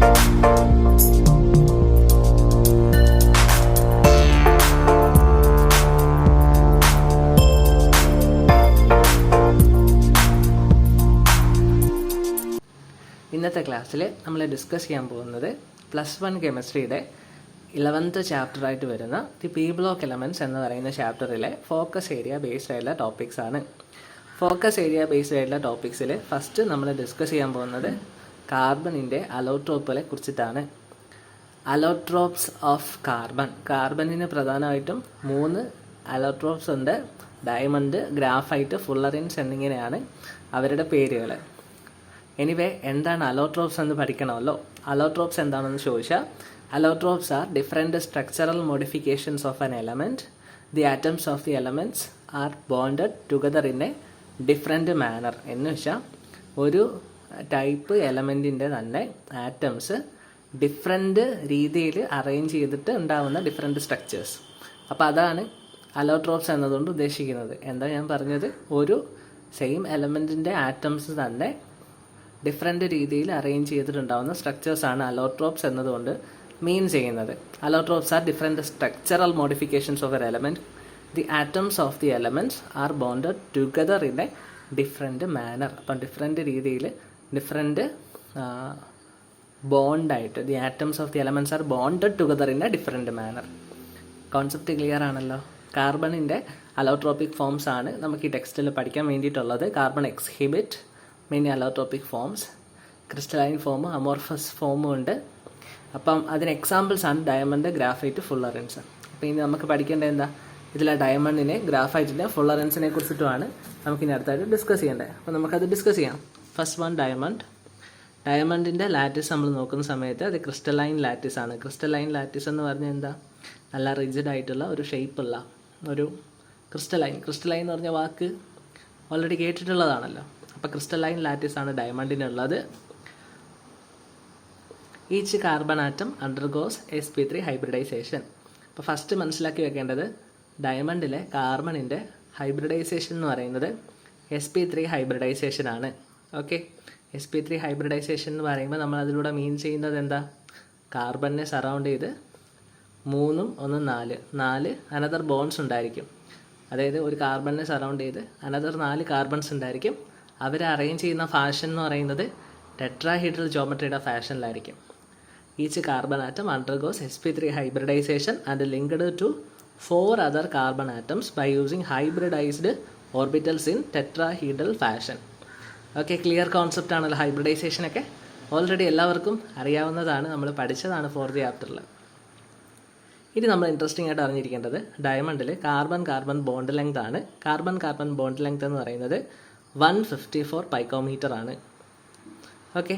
ഇന്നത്തെ ക്ലാസ്സിൽ നമ്മൾ ഡിസ്കസ് ചെയ്യാൻ പോകുന്നത് +1 കെമിസ്ട്രിയുടെ 11th ചാപ്റ്ററായിട്ട് വരുന്ന ദി പി ബ്ലോക്ക് എലമെൻറ്റ്സ് എന്ന് പറയുന്ന ചാപ്റ്ററിലെ ഫോക്കസ് ഏരിയ ബേസ്ഡ് ആയിട്ടുള്ള ടോപ്പിക്സ് ആണ്. ഫോക്കസ് ഏരിയ ബേസ്ഡ് ആയിട്ടുള്ള ടോപ്പിക്സിൽ ഫസ്റ്റ് നമ്മൾ ഡിസ്കസ് ചെയ്യാൻ പോകുന്നത് കാർബണിൻ്റെ അലോട്രോപ്പുകളെ കുറിച്ചിട്ടാണ്. അലോട്രോപ്സ് ഓഫ് കാർബണിന് പ്രധാനമായിട്ടും 3 അലോട്രോപ്സ് ഉണ്ട്. ഡയമണ്ട്, ഗ്രാഫൈറ്റ്, ഫുള്ളറിൻസ് എന്നിങ്ങനെയാണ് അവരുടെ പേരുകൾ. എനിവേ, എന്താണ് അലോട്രോപ്സ് എന്ന് പഠിക്കണമല്ലോ. അലോട്രോപ്സ് എന്താണെന്ന് ചോദിച്ചാൽ, allotropes are different structural modifications of an element. The atoms of the elements are bonded together in a different manner. എന്ന് വെച്ചാൽ ഒരു ടൈപ്പ് എലമെൻറ്റിൻ്റെ തന്നെ ആറ്റംസ് ഡിഫറെൻറ്റ് രീതിയിൽ അറേഞ്ച് ചെയ്തിട്ട് ഉണ്ടാകുന്ന ഡിഫറെൻറ്റ് സ്ട്രക്ചേഴ്സ്. അപ്പോൾ അതാണ് അലോട്രോപ്സ് എന്നതുകൊണ്ട് ഉദ്ദേശിക്കുന്നത്. എന്താ ഞാൻ പറഞ്ഞത്, ഒരു സെയിം എലമെൻറ്റിൻ്റെ ആറ്റംസ് തന്നെ ഡിഫറെൻറ്റ് രീതിയിൽ അറേഞ്ച് ചെയ്തിട്ടുണ്ടാകുന്ന സ്ട്രക്ചേഴ്സാണ് അലോട്രോപ്സ് എന്നതുകൊണ്ട് മീൻ ചെയ്യുന്നത്. Allotropes are different structural modifications of an element. The atoms of the elements are bonded together in a different manner. അപ്പം ഡിഫറെൻറ്റ് രീതിയിൽ ഡിഫറെൻറ്റ് ബോണ്ടായിട്ട് the atoms of the elements are bonded together in a different manner. Concept clear ആണല്ലോ. കാർബണിൻ്റെ allotropic forms ആണ് നമുക്ക് ഈ ടെക്സ്റ്റിൽ പഠിക്കാൻ വേണ്ടിയിട്ടുള്ളത്. Carbon exhibit main അലോട്രോപ്പിക് forms, crystalline form, amorphous ഫോമും ഉണ്ട്. അപ്പം അതിന് എക്സാമ്പിൾസ് ആണ് ഡയമണ്ട്, ഗ്രാഫൈറ്റ്, ഫുള്ളറിൻസ്. അപ്പോൾ ഇനി നമുക്ക് പഠിക്കേണ്ടത് എന്താ, ഇതിലെ ഡയമണ്ടിനെ, ഗ്രാഫൈറ്റിനെ, ഫുള്ളറിൻസിനെ കുറിച്ചിട്ടുമാണ് നമുക്കിനി അടുത്തായിട്ട് ഡിസ്കസ് ചെയ്യേണ്ടത്. അപ്പോൾ നമുക്കത് ഡിസ്കസ് ചെയ്യാം. First one, diamond. ഡയമണ്ടിൻ്റെ ലാറ്റിസ് നമ്മൾ നോക്കുന്ന സമയത്ത് അത് ക്രിസ്റ്റലൈൻ ലാറ്റിസ് ആണ്. ക്രിസ്റ്റലൈൻ ലാറ്റിസ് എന്ന് പറഞ്ഞാൽ എന്താ, നല്ല റിജിഡ് ആയിട്ടുള്ള ഒരു ഷേപ്പുള്ള ഒരു ക്രിസ്റ്റലൈൻ എന്ന് പറഞ്ഞ വാക്ക് ഓൾറെഡി കേട്ടിട്ടുള്ളതാണല്ലോ. അപ്പോൾ ക്രിസ്റ്റലൈൻ ലാറ്റിസ് ആണ് ഡയമണ്ടിനുള്ളത്. Each carbon atom undergoes sp3 hybridisation. അപ്പോൾ ഫസ്റ്റ് മനസ്സിലാക്കി വെക്കേണ്ടത്, ഡയമണ്ടിലെ കാർബണിൻ്റെ ഹൈബ്രിഡൈസേഷൻ എന്ന് പറയുന്നത് sp3 ഹൈബ്രിഡൈസേഷൻ ആണ്. ഓക്കെ, sp3 ഹൈബ്രിഡൈസേഷൻ എന്ന് പറയുമ്പോൾ നമ്മൾ അതിലൂടെ മീൻ ചെയ്യുന്നത് എന്താ, കാർബണിനെ സറൗണ്ട് ചെയ്ത് 3 1 4 അനദർ ബോൺസ് ഉണ്ടായിരിക്കും. അതായത് ഒരു കാർബണിനെ സറൗണ്ട് ചെയ്ത് അനദർ 4 കാർബൺസ് ഉണ്ടായിരിക്കും. അവർ അറേഞ്ച് ചെയ്യുന്ന ഫാഷൻ എന്ന് പറയുന്നത് ടെട്രാഹീഡ്രൽ ജോമെട്രിയുടെ ഫാഷനിലായിരിക്കും. Each carbon atom undergoes sp3 hybridisation and linked to 4 other carbon atoms by using hybridised orbitals in tetrahedral fashion. Okay, clear concept ആണല്ലോ. ഹൈബ്രിഡൈസേഷനൊക്കെ ഓൾറെഡി എല്ലാവർക്കും അറിയാവുന്നതാണ്, നമ്മൾ പഠിച്ചതാണ് 4th ചാപ്റ്ററിൽ. ഇനി നമ്മൾ ഇൻട്രസ്റ്റിംഗ് ആയിട്ട് അറിഞ്ഞിരിക്കേണ്ടത്, ഡയമണ്ടിൽ കാർബൺ ബോണ്ട് ലെങ്ത് ആണ്. കാർബൺ ബോണ്ട് ലെങ്ത് എന്ന് പറയുന്നത് 154 പൈക്കോമീറ്റർ ആണ്. ഓക്കെ,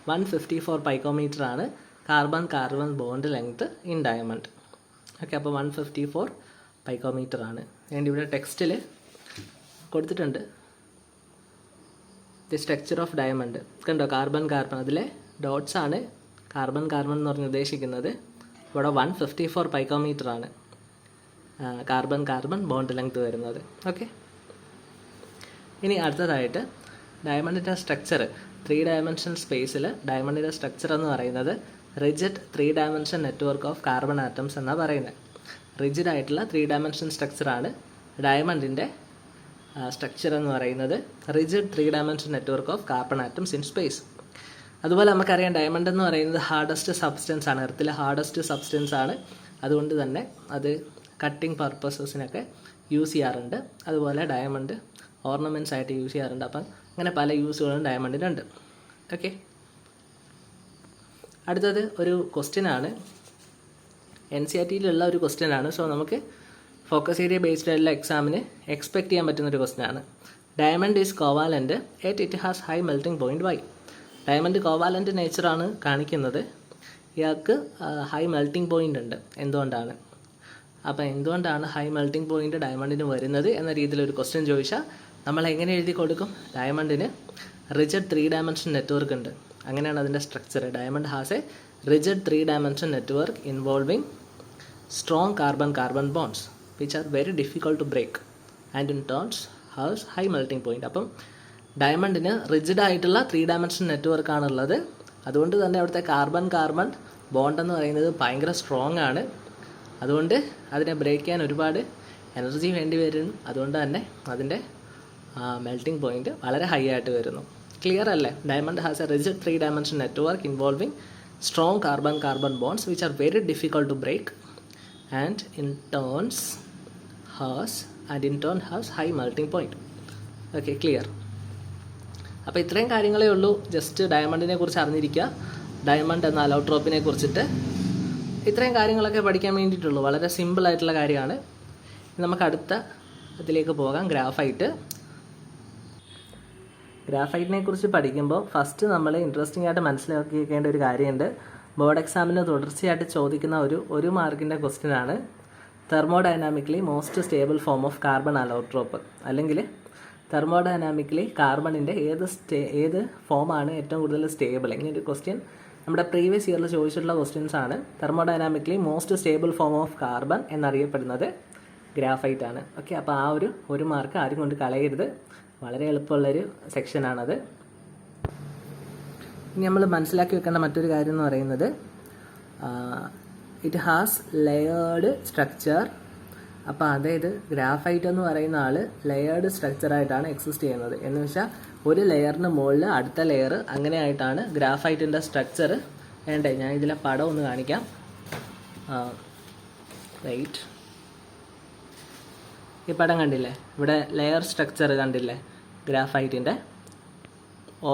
154 പൈക്കോമീറ്റർ ആണ് carbon bond length in diamond. Okay, അപ്പോൾ 154 പൈക്കോമീറ്റർ ആണ്. ഞാൻ ഇവിടെ ടെക്സ്റ്റിൽ കൊടുത്തിട്ടുണ്ട് ദി സ്ട്രക്ചർ ഓഫ് ഡയമണ്ട്. കണ്ടോ, കാർബൺ അതിലെ ഡോട്ട്സ് ആണ് കാർബൺ എന്ന് പറഞ്ഞ് ഉദ്ദേശിക്കുന്നത്. ഇവിടെ 154 പൈക്കോമീറ്റർ ആണ് കാർബൺ ബോണ്ട് ലെങ്ത് വരുന്നത്. ഓക്കെ, ഇനി അടുത്തതായിട്ട് ഡയമണ്ടിൻ്റെ സ്ട്രക്ചർ, 3 ഡയമെൻഷണൽ സ്പേസിൽ ഡയമണ്ടിൻ്റെ സ്ട്രക്ചർ എന്ന് പറയുന്നത് rigid 3 dimension network of carbon atoms എന്നാണ് പറയുന്നത്. റിജിഡ് ആയിട്ടുള്ള 3 ഡയമെൻഷൻ സ്ട്രക്ചറാണ് ഡയമണ്ടിൻ്റെ സ്ട്രക്ചർ എന്ന് പറയുന്നത്. Rigid 3 dimension network of carbon atoms in space. അതുപോലെ നമുക്കറിയാം, ഡയമണ്ട് എന്ന് പറയുന്നത് ഹാർഡസ്റ്റ് സബ്സ്റ്റൻസ് ആണ്, എർത്തിലെ ഹാർഡസ്റ്റ് സബ്സ്റ്റൻസ് ആണ്. അതുകൊണ്ട് തന്നെ അത് കട്ടിങ് പർപ്പസസിനൊക്കെ യൂസ് ചെയ്യാറുണ്ട്. അതുപോലെ ഡയമണ്ട് ഓർണമെൻറ്റ്സ് ആയിട്ട് യൂസ് ചെയ്യാറുണ്ട്. അപ്പം അങ്ങനെ പല യൂസുകളും ഡയമണ്ടിനുണ്ട്. ഓക്കെ, അടുത്തത് ഒരു ക്വസ്റ്റ്യനാണ്, NCERTയിലുള്ള ഒരു ക്വസ്റ്റ്യനാണ്. സോ നമുക്ക് ഫോക്കസ് ഏരിയ ബേസ്ഡ് ആയിട്ടുള്ള എക്സാമിന് എക്സ്പെക്ട് ചെയ്യാൻ പറ്റുന്നൊരു ക്വസ്റ്റ്യനാണ്. Diamond is covalent yet it has high melting point why. Diamond covalent നേച്ചറാണ് കാണിക്കുന്നത്. ഇയാൾക്ക് ഹൈ മെൽറ്റിംഗ് പോയിൻ്റ് ഉണ്ട്. എന്തുകൊണ്ടാണ്? അപ്പോൾ എന്തുകൊണ്ടാണ് ഹൈ മെൽറ്റിംഗ് പോയിൻ്റ് ഡയമണ്ടിന് വരുന്നത് എന്ന രീതിയിലൊരു ക്വസ്റ്റ്യൻ ചോദിച്ചാൽ നമ്മൾ എങ്ങനെ എഴുതി കൊടുക്കും? ഡയമണ്ടിന് റിജിഡ് 3 ഡയമെൻഷൻ നെറ്റ്വർക്ക് ഉണ്ട്. അങ്ങനെയാണ് അതിൻ്റെ structure. Diamond has a rigid 3 dimension network involving strong carbon bonds which are very difficult to break and in turns has high melting point. അപ്പം ഡയമണ്ടിന് റിജിഡ് ആയിട്ടുള്ള 3 ഡയമെൻഷൻ നെറ്റ്വർക്കാണുള്ളത്. അതുകൊണ്ട് തന്നെ അവിടുത്തെ കാർബൺ കാർബൺ ബോണ്ട് എന്ന് പറയുന്നത് ഭയങ്കര സ്ട്രോങ് ആണ്. അതുകൊണ്ട് അതിനെ ബ്രേക്ക് ചെയ്യാൻ ഒരുപാട് എനർജി വേണ്ടി വരും. അതുകൊണ്ട് തന്നെ അതിൻ്റെ മെൽറ്റിംഗ് പോയിൻറ്റ് വളരെ ഹൈ ആയിട്ട് വരുന്നു. ക്ലിയർ അല്ലേ? Diamond has a rigid 3-dimensional network involving strong carbon-carbon bonds which are very difficult to break and in turn has high melting point. Okay, clear? അപ്പോൾ ഇത്രയും കാര്യങ്ങളേ ഉള്ളൂ. ജസ്റ്റ് ഡയമണ്ടിനെ കുറിച്ച് അറിഞ്ഞിരിക്കുക. ഡയമണ്ട് എന്ന അലോട്രോപ്പിനെ കുറിച്ചിട്ട് ഇത്രയും കാര്യങ്ങളൊക്കെ പഠിക്കാൻ വേണ്ടിയിട്ടുള്ളൂ. വളരെ സിമ്പിളായിട്ടുള്ള കാര്യമാണ്. നമുക്ക് അടുത്ത ഇതിലേക്ക് പോകാം. ഗ്രാഫൈറ്റിനെ കുറിച്ച് പഠിക്കുമ്പോൾ ഫസ്റ്റ് നമ്മൾ ഇൻട്രസ്റ്റിംഗ് ആയിട്ട് മനസ്സിലാക്കിയേക്കേണ്ട ഒരു കാര്യമുണ്ട്. ബോർഡ് എക്സാമിന് തുടർച്ചയായിട്ട് ചോദിക്കുന്ന ഒരു മാർക്കിൻ്റെ ക്വസ്റ്റ്യനാണ് thermodynamically most stable form of carbon allotrope, അല്ലെങ്കിൽ തെർമോഡൈനാമിക്കലി കാർബണിൻ്റെ ഏത് ഫോമാണ് ഏറ്റവും കൂടുതൽ സ്റ്റേബിൾ. ഇങ്ങനൊരു ക്വസ്റ്റ്യൻ നമ്മുടെ പ്രീവിയസ് ഇയറിൽ ചോദിച്ചിട്ടുള്ള ക്വസ്റ്റ്യൻസ് ആണ്. Thermodynamically most stable form of carbon എന്നറിയപ്പെടുന്നത് ഗ്രാഫൈറ്റ് ആണ്. ഓക്കെ, അപ്പോൾ ആ ഒരു മാർക്ക് ആരും കൊണ്ട് കളയരുത്. വളരെ എളുപ്പമുള്ളൊരു സെക്ഷനാണത്. ഇനി നമ്മൾ മനസ്സിലാക്കി വെക്കേണ്ട മറ്റൊരു കാര്യം എന്ന് പറയുന്നത് ഇറ്റ് ഹാസ് ലെയേർഡ് സ്ട്രക്ചർ. അപ്പോൾ അതായത് ഗ്രാഫൈറ്റ് എന്ന് പറയുന്ന ആൾ ലെയേർഡ് സ്ട്രക്ചറായിട്ടാണ് എക്സിസ്റ്റ് ചെയ്യുന്നത്. എന്ന് വെച്ചാൽ ഒരു ലെയറിന് മുകളിൽ അടുത്ത ലെയർ അങ്ങനെയായിട്ടാണ് ഗ്രാഫൈറ്റിൻ്റെ സ്ട്രക്ചർ വേണ്ടേ. ഞാൻ ഇതിലെ പടം ഒന്ന് കാണിക്കാം. റൈറ്റ്, ഈ പടം കണ്ടില്ലേ? ഇവിടെ ലെയർ സ്ട്രക്ചർ കണ്ടില്ലേ? ഗ്രാഫൈറ്റിൻ്റെ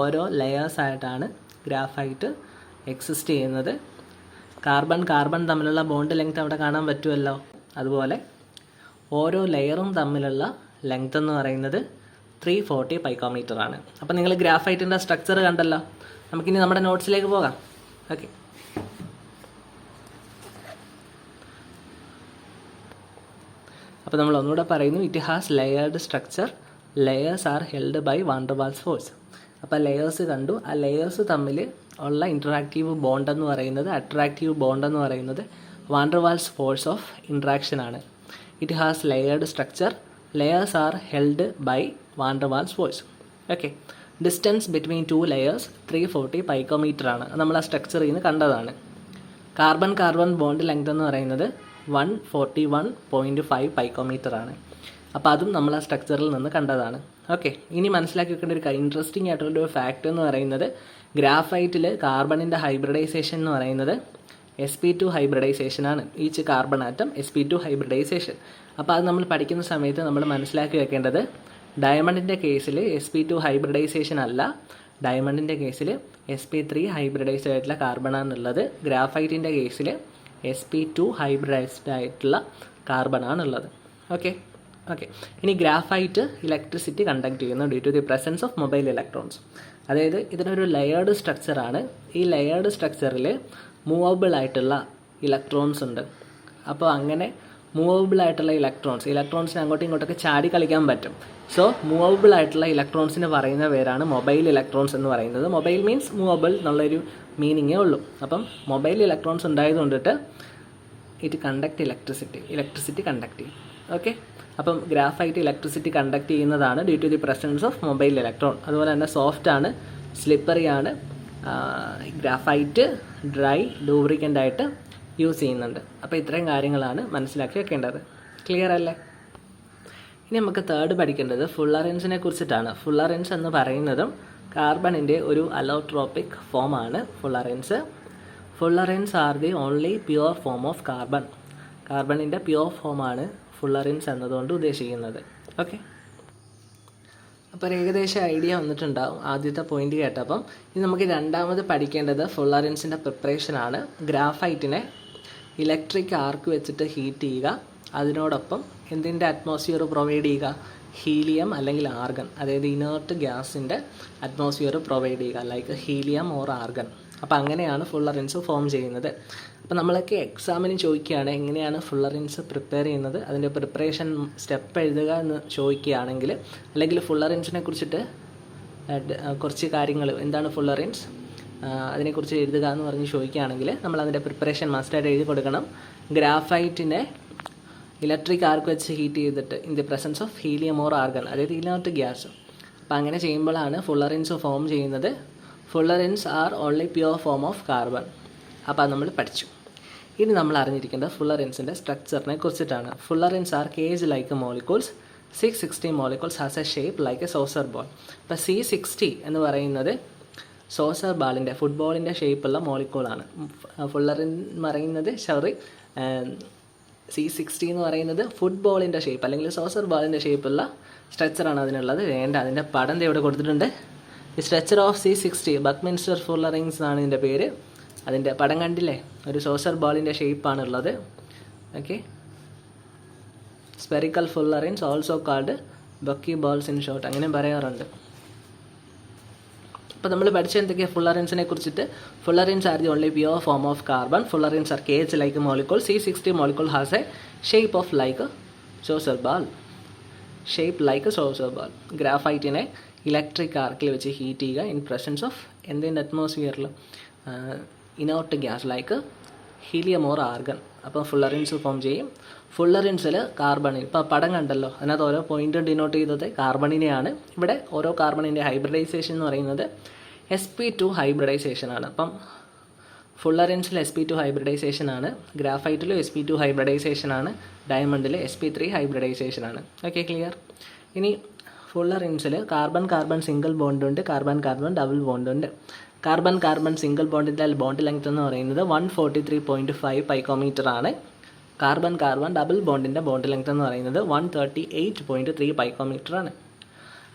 ഓരോ ലെയേഴ്സായിട്ടാണ് ഗ്രാഫൈറ്റ് എക്സിസ്റ്റ് ചെയ്യുന്നത്. കാർബൺ തമ്മിലുള്ള ബോണ്ട് ലെങ്ത് അവിടെ കാണാൻ പറ്റുമല്ലോ. അതുപോലെ ഓരോ ലെയറും തമ്മിലുള്ള ലെങ്ത് എന്ന് പറയുന്നത് 340 പൈക്കോമീറ്റർ ആണ്. അപ്പോൾ നിങ്ങൾ ഗ്രാഫൈറ്റിൻ്റെ സ്ട്രക്ചർ കണ്ടല്ലോ. നമുക്കിനി നമ്മുടെ നോട്ട്സിലേക്ക് പോകാം. ഓക്കെ, അപ്പോൾ നമ്മൾ ഒന്നുകൂടെ പറയുന്നു, it has layered structure. Layers are held by van der Waals force. അപ്പോൾ ലെയേഴ്സ് കണ്ടു. ആ ലെയേഴ്സ് തമ്മിൽ ഉള്ള ഇൻറ്ററാക്റ്റീവ് ബോണ്ട് എന്ന് പറയുന്നത്, അട്രാക്റ്റീവ് ബോണ്ട് എന്ന് പറയുന്നത് van der Waals force of interaction ആണ്. It has layered structure. Layers are held by van der Waals force. Okay, distance between 2 layers 340 picometre ആണ്. നമ്മൾ ആ സ്ട്രക്ചറിൽ നിന്ന് കണ്ടതാണ്. കാർബൺ ബോണ്ട് ലെങ്ത് എന്ന് പറയുന്നത് 141.5 പൈക്കോമീറ്റർ ആണ്. അപ്പോൾ അതും നമ്മൾ ആ സ്ട്രക്ചറിൽ നിന്ന് കണ്ടതാണ്. ഓക്കെ, ഇനി മനസ്സിലാക്കി വെക്കേണ്ട ഒരു ഇൻട്രസ്റ്റിംഗ് ആയിട്ടുള്ളൊരു ഫാക്റ്റ് എന്ന് പറയുന്നത് ഗ്രാഫൈറ്റിൽ കാർബണിൻ്റെ ഹൈബ്രിഡൈസേഷൻ എന്ന് പറയുന്നത് sp2 ഹൈബ്രിഡൈസേഷൻ ആണ്. Each carbon atom sp2 hybridization. അപ്പോൾ അത് നമ്മൾ പഠിക്കുന്ന സമയത്ത് നമ്മൾ മനസ്സിലാക്കി വെക്കേണ്ടത് ഡയമണ്ടിൻ്റെ കേസിൽ sp2 ഹൈബ്രിഡൈസേഷൻ അല്ല, ഡയമണ്ടിൻ്റെ കേസിൽ sp3 ഹൈബ്രിഡൈസ്ഡ് ആയിട്ടുള്ള കാർബണാണുള്ളത്. ഗ്രാഫൈറ്റിൻ്റെ കേസിൽ sp2 ഹൈബ്രിഡൈസ്ഡ് ആയിട്ടുള്ള കാർബണാണുള്ളത്. ഓക്കെ, ഇനി ഗ്രാഫൈറ്റ് ഇലക്ട്രിസിറ്റി കണ്ടക്ട് ചെയ്യുന്നു due to the presence of mobile electrons. അതായത് ഇതിനൊരു ലെയേർഡ് സ്ട്രക്ചറാണ്. ഈ ലെയേർഡ് സ്ട്രക്ചറിൽ മൂവബിൾ ആയിട്ടുള്ള ഇലക്ട്രോൺസ് ഉണ്ട്. അപ്പോൾ അങ്ങനെ മൂവബിൾ ആയിട്ടുള്ള ഇലക്ട്രോൺസിന് അങ്ങോട്ടും ഇങ്ങോട്ടൊക്കെ ചാടി കളിക്കാൻ പറ്റും. സോ മൂവബിൾ ആയിട്ടുള്ള ഇലക്ട്രോൺസിന് പറയുന്ന പേരാണ് മൊബൈൽ ഇലക്ട്രോൺസ് എന്ന് പറയുന്നത്. മൊബൈൽ മീൻസ് മൂവബിൾ എന്നുള്ളൊരു മീനിങ്ങേ ഉള്ളൂ. അപ്പം മൊബൈൽ ഇലക്ട്രോൺസ് ഉണ്ടായതുകൊണ്ടിട്ട് ഇറ്റ് കണ്ടക്ട് ഇലക്ട്രിസിറ്റി കണ്ടക്ട് ചെയ്യും. ഓക്കെ, അപ്പം ഗ്രാഫൈറ്റ് ഇലക്ട്രിസിറ്റി കണ്ടക്ട് ചെയ്യുന്നതാണ് due to the presence of mobile electron. അതുപോലെ തന്നെ സോഫ്റ്റ് ആണ്, സ്ലിപ്പറി ആണ്. ഗ്രാഫൈറ്റ് ഡ്രൈ ലൂബ്രിക്കൻ്റ് ആയിട്ട് യൂസ് ചെയ്യുന്നുണ്ട്. അപ്പോൾ ഇത്രയും കാര്യങ്ങളാണ് മനസ്സിലാക്കി വെക്കേണ്ടത്. ക്ലിയർ അല്ലേ? ഇനി നമുക്ക് തേർഡ് പഠിക്കേണ്ടത് ഫുള്ളറൻസിനെ കുറിച്ചിട്ടാണ്. ഫുള്ളറൻസ് എന്ന് പറയുന്നതും കാർബണിൻ്റെ ഒരു അലോട്രോപ്പിക് ഫോമാണ് fullerenes. Fullerenes are the only pure form of carbon. കാർബണിൻ്റെ പ്യുവർ ഫോമാണ് ഫുള്ളറൻസ് എന്നതുകൊണ്ട് ഉദ്ദേശിക്കുന്നത്. ഓക്കെ, അപ്പോൾ ഒരു ഏകദേശം ഐഡിയ വന്നിട്ടുണ്ടാവും ആദ്യത്തെ പോയിന്റ് കേട്ടപ്പം. ഇനി നമുക്ക് രണ്ടാമത് പഠിക്കേണ്ടത് ഫുള്ളറൻസിൻ്റെ പ്രിപ്പറേഷനാണ്. ഗ്രാഫൈറ്റിനെ ഇലക്ട്രിക് ആർക്ക് വെച്ചിട്ട് ഹീറ്റ് ചെയ്യുക, അതിനോടൊപ്പം എന്തിൻ്റെ അറ്റ്മോസ്ഫിയർ പ്രൊവൈഡ് ചെയ്യുക? ഹീലിയം അല്ലെങ്കിൽ ആർഗൺ, അതായത് ഇനേർട്ട് ഗ്യാസിൻ്റെ അറ്റ്മോസ്ഫിയർ പ്രൊവൈഡ് ചെയ്യുക, ലൈക്ക് ഹീലിയം ഓർ ആർഗൺ. അപ്പോൾ അങ്ങനെയാണ് ഫുള്ളറൻസ് ഫോം ചെയ്യുന്നത്. അപ്പോൾ നമ്മളൊക്കെ എക്സാമിന് ചോദിക്കുകയാണ് എങ്ങനെയാണ് ഫുള്ളറൻസ് പ്രിപ്പയർ ചെയ്യുന്നത്, അതിൻ്റെ പ്രിപ്പറേഷൻ സ്റ്റെപ്പ് എഴുതുക എന്ന് ചോദിക്കുകയാണെങ്കിൽ, അല്ലെങ്കിൽ ഫുള്ളറൻസിനെ കുറിച്ചിട്ട് കുറച്ച് കാര്യങ്ങൾ എന്താണ് ഫുള്ളറൻസ് അതിനെക്കുറിച്ച് എഴുതുക എന്ന് പറഞ്ഞ് ചോദിക്കുകയാണെങ്കിൽ നമ്മൾ അതിൻ്റെ പ്രിപ്പറേഷൻ മസ്റ്റായിട്ട് എഴുതി കൊടുക്കണം. ഗ്രാഫൈറ്റിനെ ഇലക്ട്രിക് ആർക്ക് വെച്ച് ഹീറ്റ് ചെയ്തിട്ട് in the presence of helium or argon, അതായത് ഇനേർട്ട് ഗ്യാസ്. അപ്പോൾ അങ്ങനെ ചെയ്യുമ്പോഴാണ് ഫുള്ളറൻസ് ഫോം ചെയ്യുന്നത്. Fullerenes are only pure form of carbon. അപ്പോൾ അത് നമ്മൾ പഠിച്ചു. ഇനി നമ്മൾ അറിഞ്ഞിരിക്കേണ്ടത് ഫുള്ളറിൻസിൻ്റെ സ്ട്രക്ചറിനെ കുറിച്ചിട്ടാണ്. Fullerenes are cage like molecules. 660 molecules has a shape like a saucer ball. ഇപ്പോൾ C60 എന്ന് പറയുന്നത് സോസർ ബാളിൻ്റെ, ഫുട്ബോളിൻ്റെ ഷേപ്പുള്ള മോളിക്യൂളാണ്. ഫുള്ളറിൻ എന്ന് പറയുന്നത് C60 എന്ന് പറയുന്നത് ഫുട്ബോളിൻ്റെ ഷേപ്പ് അല്ലെങ്കിൽ സോസർ ബാളിൻ്റെ ഷേപ്പുള്ള സ്ട്രക്ചറാണ് അതിനുള്ളത്. വേണ്ട, അതിൻ്റെ പടം ഇവിടെ കൊടുത്തിട്ടുണ്ട്. The structure of C60 buckminsterfullerenes എന്നാണ് ഇതിൻ്റെ പേര്. അതിൻ്റെ പടം കണ്ടില്ലേ, ഒരു സോസർ ബാളിൻ്റെ ഷേപ്പാണുള്ളത്. ഓക്കെ, spherical fullerenes also called bucky balls in short, അങ്ങനെ പറയാറുണ്ട്. അപ്പോൾ നമ്മൾ പഠിച്ച എന്തൊക്കെയാണ് ഫുള്ളറിൻസിനെ കുറിച്ചിട്ട്? Fullerenes are the only pure form of carbon. Fullerenes are cage like molecule. C60 molecule has a shape of like saucer ball. Shape like saucer ball. ഗ്രാഫൈറ്റിനെ electric ആർക്കിൽ വെച്ച് ഹീറ്റ് ചെയ്യുക ഇൻ പ്രസൻസ് ഓഫ് എന്തിൻ്റെ അറ്റ്മോസ്ഫിയറിൽ inert gas like helium or argon. അപ്പോൾ fullerenes form ചെയ്യും. ഫുള്ളറിൻസിൽ കാർബണിൻ, ഇപ്പോൾ പടം കണ്ടല്ലോ, അതിനകത്ത് ഓരോ പോയിന്റ് ഡിനോട്ട് ചെയ്തത് കാർബണിനെയാണ്. ഇവിടെ ഓരോ കാർബണിൻ്റെ ഹൈബ്രിഡൈസേഷൻ എന്ന് പറയുന്നത് sp2 ഹൈബ്രിഡൈസേഷനാണ്. അപ്പം ഫുള്ളറിൻസിൽ sp2 ഹൈബ്രിഡൈസേഷനാണ്, ഗ്രാഫൈറ്റിലും sp2 ഹൈബ്രിഡൈസേഷനാണ്, ഡയമണ്ടിൽ sp3 ഹൈബ്രിഡൈസേഷനാണ്. Okay, clear. ഇനി ഫുള്ളറിൻസിൽ കാർബൺ കാർബൺ സിംഗിൾ ബോണ്ടുണ്ട്, കാർബൺ കാർബൺ ഡബിൾ ബോണ്ടുണ്ട്. കാർബൺ കാർബൺ സിംഗിൾ ബോണ്ടിൻ്റെ ബോണ്ട് ലെങ്ത് എന്ന് പറയുന്നത് 143.5 പൈക്കോമീറ്റർ ആണ്. കാർബൺ കാർബൺ ഡബിൾ ബോണ്ടിൻ്റെ ബോണ്ട് ലെങ്ത് എന്ന് പറയുന്നത് 138.3 പൈക്കോമീറ്റർ ആണ്.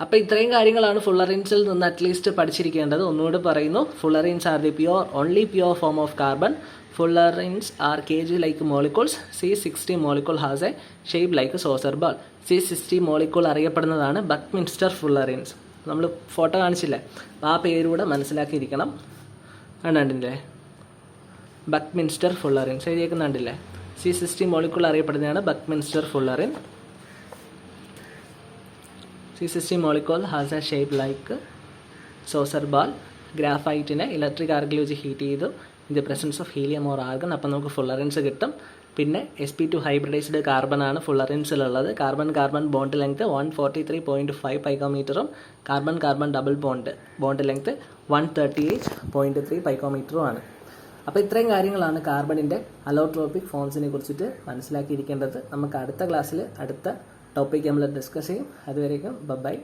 അപ്പോൾ ഇത്രയും കാര്യങ്ങളാണ് ഫുള്ളറിൻസിൽ നിന്ന് അറ്റ്ലീസ്റ്റ് പഠിച്ചിരിക്കേണ്ടത്. ഒന്നുകൂടി പറയുന്നു, fullerenes are the only pure form of carbon. Fullerenes are cage like molecules. C60 molecule has a shape like saucer ball. C60 molecule അറിയപ്പെടുന്നതാണ് ബക്മിൻസ്റ്റർ ഫുള്ളറിൻസ്. നമ്മൾ ഫോട്ടോ കാണിച്ചില്ലേ, ആ പേരൂടെ മനസ്സിലാക്കിയിരിക്കണം. കണ്ടില്ലേ, ബക്മിൻസ്റ്റർ ഫുള്ളറിൻസ് എഴുതിയേക്കുന്നുണ്ടില്ലേ. C60 molecule അറിയപ്പെടുന്നതാണ് buckminsterfullerene. C60 molecule has a shape like saucer ball. ഗ്രാഫൈറ്റിനെ ഇലക്ട്രിക് ആർക്കിൽ വെച്ച് ഹീറ്റ് ചെയ്തു in the presence of helium or argon. അപ്പോൾ നമുക്ക് ഫുള്ളറിൻസ് കിട്ടും. പിന്നെ sp2 ഹൈബ്രിഡൈസ്ഡ് കാർബണാണ് ഫുള്ളറിൻസിലുള്ളത്. കാർബൺ കാർബൺ ബോണ്ട് ലെങ്ത് 143.5 പൈക്കോമീറ്ററും carbon carbon double bond length 138.3 പൈക്കോമീറ്ററുമാണ്. അപ്പോൾ ഇത്രയും കാര്യങ്ങളാണ് കാർബണിൻ്റെ അലോട്രോപിക് ഫോംസിനെ കുറിച്ചിട്ട് മനസ്സിലാക്കിയിരിക്കേണ്ടത്. നമുക്ക് അടുത്ത ക്ലാസ്സിൽ അടുത്ത ടോപ്പിക്ക് നമ്മൾ ഡിസ്കസ് ചെയ്യും. അതുവരേക്കും ബൈ.